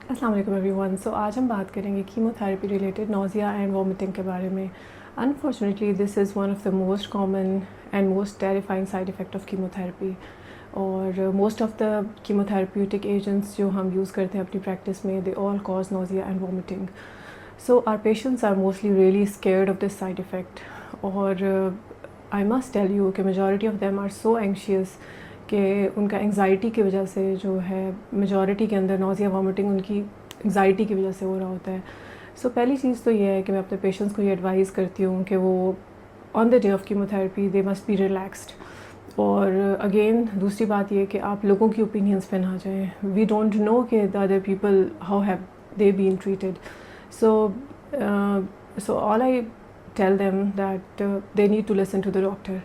अस्सलाम वालेकुम एवरीवन। सो आज हम बात करेंगे chemotherapy related nausea and vomiting के बारे में। Unfortunately this is one of the most common and most terrifying side effect of chemotherapy. और most of the chemotherapeutic agents जो हम यूज़ करते हैं अपनी प्रैक्टिस में, they all cause nausea and vomiting. So our patients are mostly really scared of this side effect. और I must tell you कि majority of them are so anxious कि उनका एंग्ज़ाइटी की वजह से जो है मेजॉरिटी के अंदर नोज़िया वॉमिटिंग उनकी एंग्ज़ाइटी की वजह से हो रहा होता है। सो पहली चीज़ तो ये है कि मैं अपने पेशेंट्स को ये एडवाइस करती हूँ कि वो on the day of chemotherapy they must be relaxed. और अगेन दूसरी बात ये कि आप लोगों की ओपिनियंस पे ना जाएं। वी डोंट नो कि the other people how have they been treated. So all I tell them that they need to listen to the doctor.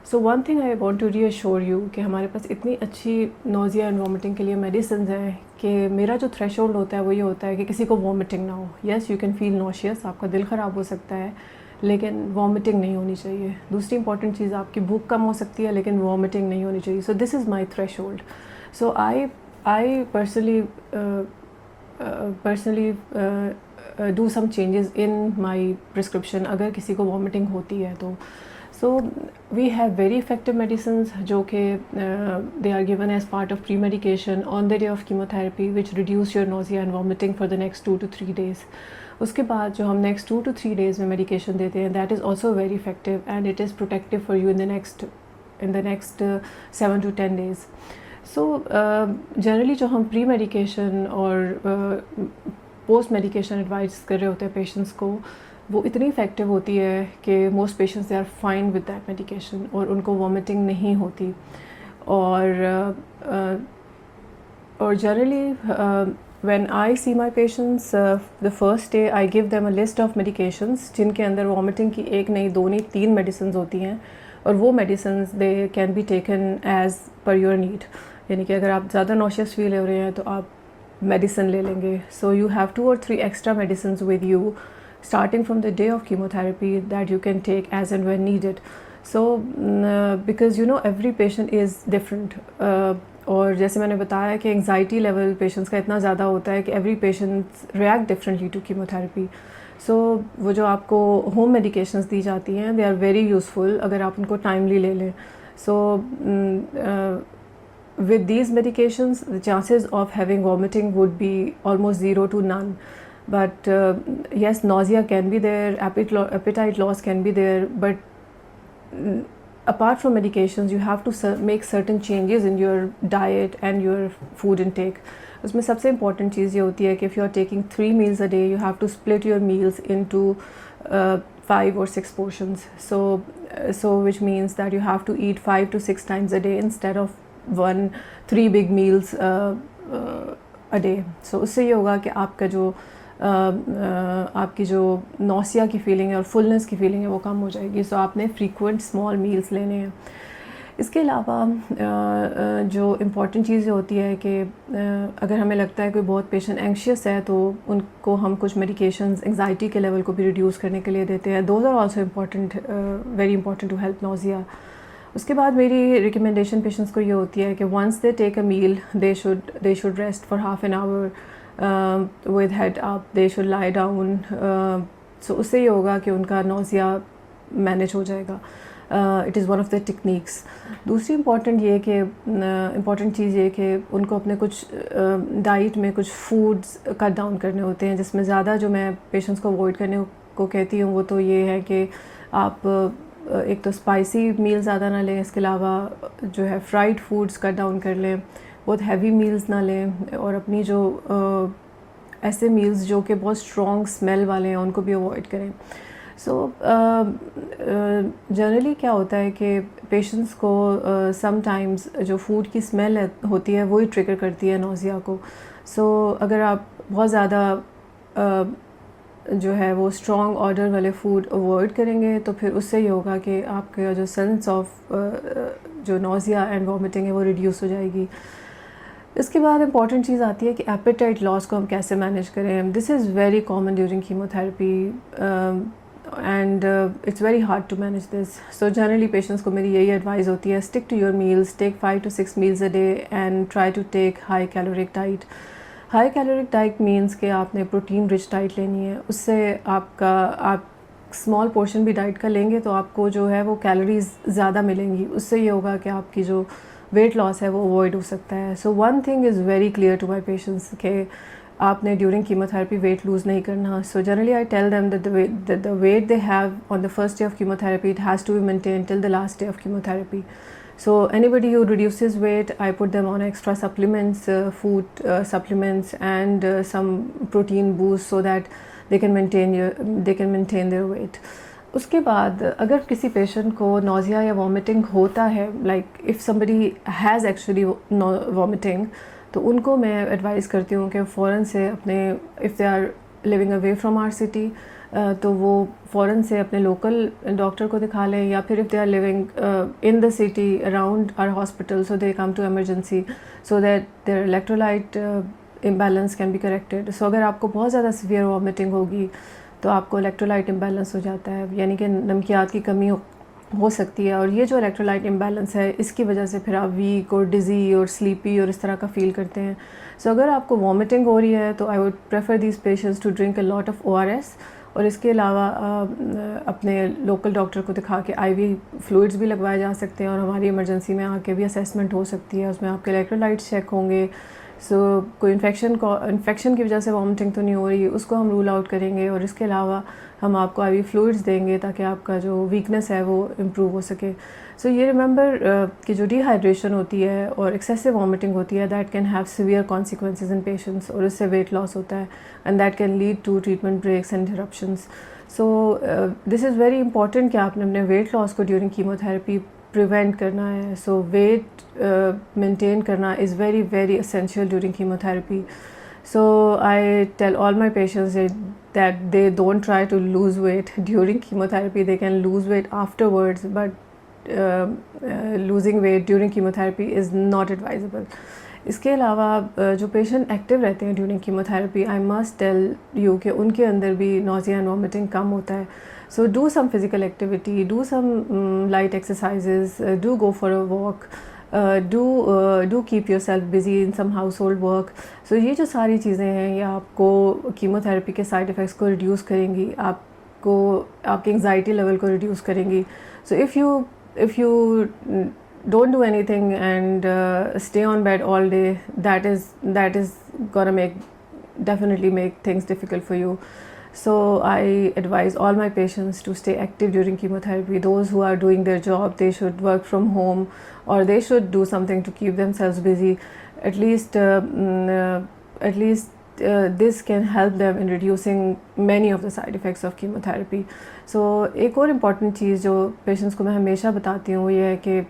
So one thing I want to reassure you कि हमारे पास इतनी अच्छी nausea and vomiting के लिए medicine हैं कि मेरा जो थ्रेशोल्ड होता है वो ये होता है कि किसी को वॉमिटिंग ना हो। Yes, you can feel nauseous, आपका दिल ख़राब हो सकता है, लेकिन वॉमिटिंग नहीं होनी चाहिए। दूसरी इंपॉर्टेंट चीज़, आपकी भूख कम हो सकती है लेकिन वॉमिटिंग नहीं होनी चाहिए। So this is my threshold. So I personally do some changes in my prescription अगर किसी को वॉमिटिंग होती है तो। So we have very effective medicines जो कि they are given as part of pre-medication on the day of chemotherapy which reduce your nausea and vomiting for the next 2 to 3 days. उसके बाद जो हम next 2 to 3 days में medication देते हैं, that is also very effective and it is protective for you in the next 7 to 10 days. So generally जो हम pre-medication और post medication advice कर रहे होते हैं patients को, वो इतनी इफ़ेक्टिव होती है कि most patients they are fine with that medication और उनको वॉमिटिंग नहीं होती। और generally when I see my patients the first day I give them a list of medications जिनके अंदर वॉमिटिंग की एक नहीं, दो नहीं, 3 मेडिसिन होती हैं। और वो medicine they can be taken as per your need. यानी कि अगर आप ज़्यादा नॉशियस फील हो रहे हैं तो आप मेडिसिन ले लेंगे। So you have 2 or 3 extra medicine with you starting from the day of chemotherapy that you can take as and when needed. So because you know every patient is different. और जैसे मैंने बताया कि anxiety level patients का इतना ज़्यादा होता है कि every patient react differently to chemotherapy. So वो जो आपको होम मेडिकेशंस दी जाती हैं दे आर वेरी यूज़फुल अगर आप उनको टाइमली ले लें। सो with these medications the chances of having vomiting would be almost 0 to none. But yes, nausea can be there, appetite loss can be there, but apart from medications you have to make certain changes in your diet and your food intake. उसमें सबसे important चीज़ ये होती है कि if you are taking 3 meals a day you have to split your meals into 5 or 6 portions. So which means that you have to eat 5 to 6 times a day instead of 3 big meals a day. So उससे ये होगा कि आपका जो आपकी जो nausea की feeling है और फुलनेस की फीलिंग है वो कम हो जाएगी। सो आपने फ्रीक्वेंट स्मॉल मील्स लेने हैं। इसके अलावा जो इम्पॉर्टेंट चीज़ होती है कि अगर हमें लगता है कोई बहुत पेशेंट एंग्शियस है तो उनको हम कुछ मेडिकेशंस एंग्जाइटी के लेवल को भी रिड्यूस करने के लिए देते हैं। Those are also important, very important to help nausea. उसके बाद मेरी रिकमेंडेशन पेशेंट्स को ये होती है कि once they take a meal they should rest for half an hour with head up, they should lie down. So उससे ये होगा कि उनका नौसिया मैनेज हो जाएगा। It is one of the techniques. दूसरी इम्पॉर्टेंट चीज़ ये कि उनको अपने कुछ डाइट में कुछ फूड्स कट डाउन करने होते हैं, जिसमें ज़्यादा जो मैं पेशेंट्स को अवॉइड करने को कहती हूँ वो तो ये है कि आप एक तो स्पाइसी मील ज़्यादा ना लें, इसके अलावा जो है फ्राइड फूड्स कट डाउन कर लें, बहुत हैवी मील्स ना लें, और अपनी जो ऐसे मील्स जो कि बहुत स्ट्रॉन्ग स्मेल वाले हैं उनको भी अवॉइड करें। सो जनरली क्या होता है कि पेशेंट्स को समटाइम्स जो फूड की स्मेल होती है वही ट्रिगर करती है नौसिया को। सो अगर आप बहुत ज़्यादा जो है वो स्ट्रॉन्ग ऑर्डर वाले फूड अवॉइड करेंगे तो फिर उससे ये होगा कि आपका जो सेंस ऑफ जो नौसिया एंड वॉमिटिंग है वो रिड्यूस हो जाएगी। इसके बाद इंपॉर्टेंट चीज़ आती है कि एपेटाइट लॉस को हम कैसे मैनेज करें। This is very common during chemotherapy and it's very hard to manage this. So generally patients को मेरी यही एडवाइस होती है, stick to your meals, take 5 to 6 meals a day and try to take high caloric diet. High caloric diet means कि आपने protein rich diet लेनी है, उससे आप स्मॉल पोर्शन भी डाइट का लेंगे तो आपको जो है वो कैलोरीज ज़्यादा मिलेंगी, उससे ये होगा कि आपकी जो वेट लॉस है वो अवॉइड हो सकता है. So one thing is very clear to my patients कि आपने ड्यूरिंग कीमोथेरेपी वेट लूज़ नहीं करना. So generally I tell them that the weight they have on the first day of chemotherapy it has to be maintain till the last day of chemotherapy. So anybody who reduces weight, I put them on extra supplements, food supplements, and some protein boost so that they can maintain their weight. उसके बाद अगर किसी patient को nausea या vomiting होता है, like if somebody has actually vomiting, तो उनको मैं एडवाइस करती हूँ कि फ़ौरन से अपने, if they are living away from our city, तो वो फ़ौरन से अपने लोकल डॉक्टर को दिखा लें, या फिर if they are living in the city around our hospital, so they come to emergency so that their electrolyte imbalance can be corrected. So अगर आपको बहुत ज़्यादा सीवियर वॉमिटिंग होगी तो आपको इलेक्ट्रोलाइट इम्बैलेंस हो जाता है, यानी कि नमकियात की कमी हो सकती है, और ये जो इलेक्ट्रोलाइट इम्बैलेंस है इसकी वजह से फिर आप वीक और डिज़ी और स्लीपी और इस तरह का फ़ील करते हैं. सो अगर आपको वॉमिटिंग हो रही है तो I would prefer these patients to drink a lot of ORS, और इसके अलावा अपने लोकल डॉक्टर को दिखा के IV फ्लूइड्स भी लगवाए जा सकते हैं, और हमारी इमरजेंसी में आके भी असेसमेंट हो सकती है, उसमें आपके इलेक्ट्रोलाइट्स चेक होंगे. सो कोई इन्फेक्शन की वजह से वॉमिटिंग तो नहीं हो रही, उसको हम रूल आउट करेंगे, और इसके अलावा हम आपको IV फ्लूइड्स देंगे ताकि आपका जो वीकनेस है वो इम्प्रूव हो सके. सो ये रिमेंबर कि जो डिहाइड्रेशन होती है और एक्सेसिव वॉमिटिंग होती है, that can have severe consequences in patients, और इससे वेट लॉस होता है, and that can lead to treatment breaks and interruptions. So this is very important कि आपने अपने वेट लॉस को ड्यूरिंग कीमोथेरेपी प्रिवेंट करना है. सो वेट मेंटेन करना is very very essential during chemotherapy. So I tell all my patients that they don't try to lose weight during chemotherapy. They can lose weight afterwards, but losing weight during chemotherapy is not advisable. इसके अलावा जो patient active रहते हैं during chemotherapy, I must tell you कि उनके अंदर भी nausea and vomiting कम होता है. So do some physical activity, do some light exercises, do go for a walk, do keep yourself busy in some household work. So ये जो सारी चीज़ें हैं ये आपको कीमोथेरेपी के साइड इफ़ेक्ट्स को रिड्यूस करेंगी, आपको आपके एंजाइटी लेवल को रिड्यूस करेंगी. सो if you don't do anything and stay on bed all day, that is gonna definitely make things difficult for you. So I advise all my patients to stay active during chemotherapy. Those who are doing their job, they should work from home, or they should do something to keep themselves busy. At least this can help them in reducing many of the side effects of chemotherapy. So एक और important चीज़ जो patients को मैं हमेशा बताती हूँ ये है कि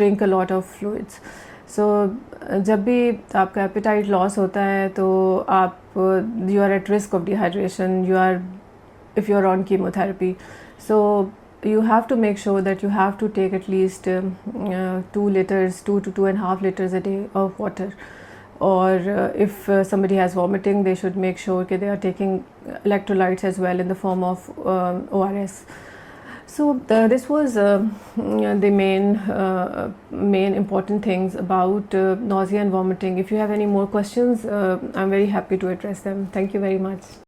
drink a lot of fluids. सो जब भी आपका एपेटाइट लॉस होता है तो आप you are at risk of dehydration, if you are on chemotherapy. So you have to make sure that you have to take at least 2 liters, 2 to 2.5 liters a day of water. Or if somebody has vomiting, they should make sure that they are taking electrolytes as well in the form of ORS. So this was the main important things about nausea and vomiting. If you have any more questions, I'm very happy to address them. Thank you very much.